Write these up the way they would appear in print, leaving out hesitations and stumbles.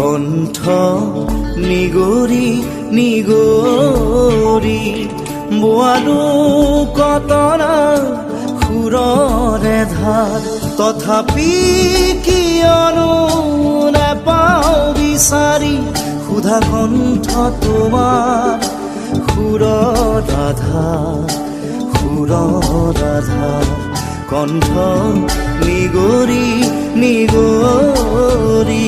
কণ্ঠ নিগৰি নিগৰি বোৱালো কতনা সুৰৰে ধাৰ তথাপি কিয়নো নেপাওঁ বিচাৰি সুধা কণ্ঠ তোমাৰ সুৰৰ আধাৰ কণ্ঠ নিগৰি নিগৰি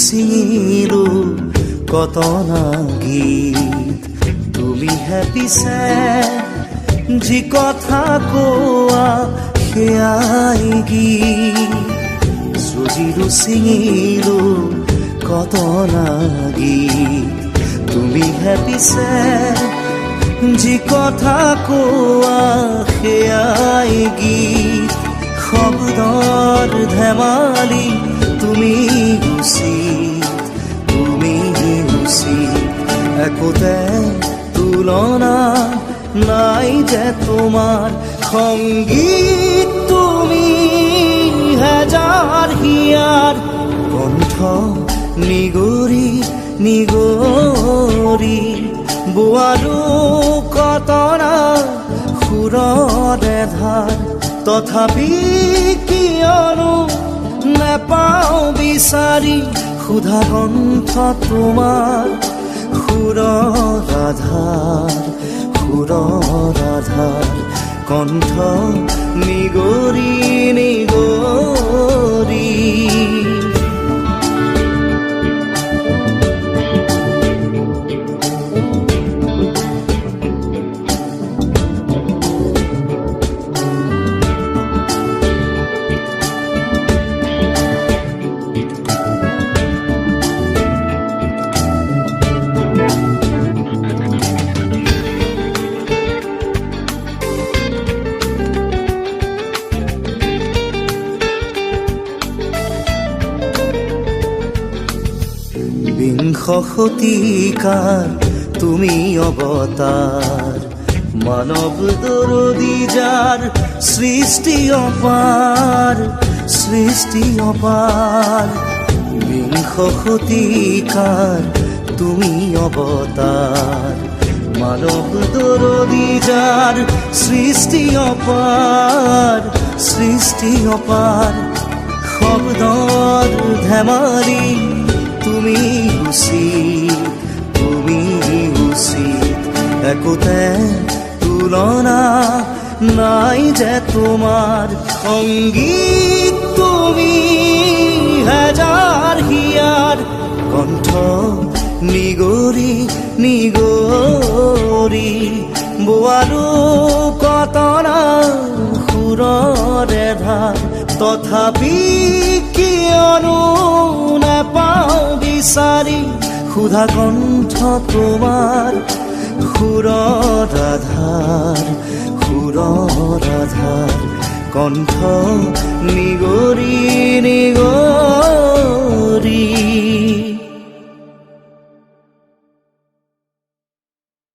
চিঙিলো কতনা গীত তুমিহে পিছে যি কথা কোৱা সেয়াই গীত সজিলো চিঙিলো কতনা গীত তুমিহে পিছে যি কথা কোৱা সেয়াই গীত শব্দৰ ধেমালি তুমি একোতে তুলনা নাই যে তোমাৰ সংগীত তুমি হেজাৰ হিয়াৰ কণ্ঠ নিগৰি নিগৰি বোৱালো কতনা সুৰৰে ধাৰ তথাপি কিয়নো নেপাওঁ বিচাৰি সুধা কণ্ঠ তোমাৰ সুৰৰ আধাৰ কণ্ঠ নিগৰি নিগৰি বিংশ শতিকাৰ তুমি অৱতাৰ মানৱ দৰদী যাৰ সৃষ্টি অপাৰ বিংশ শতিকাৰ তুমি অৱতাৰ মানৱ দৰদী যাৰ সৃষ্টি অপাৰ শব্দৰ ধেমালি তুমি উচিত একোতে তুলনা নাই যে তোমাৰ সংগীত তুমি হেজাৰ হিয়াৰ কণ্ঠ নিগৰি নিগৰি বোৱালো কতনা সুৰৰে ধাৰ তথাপি কিয়নো নেপাওঁ বিচাৰি সুধা কণ্ঠ তোমাৰ সুৰৰ আধাৰ কণ্ঠ নিগৰি নিগৰি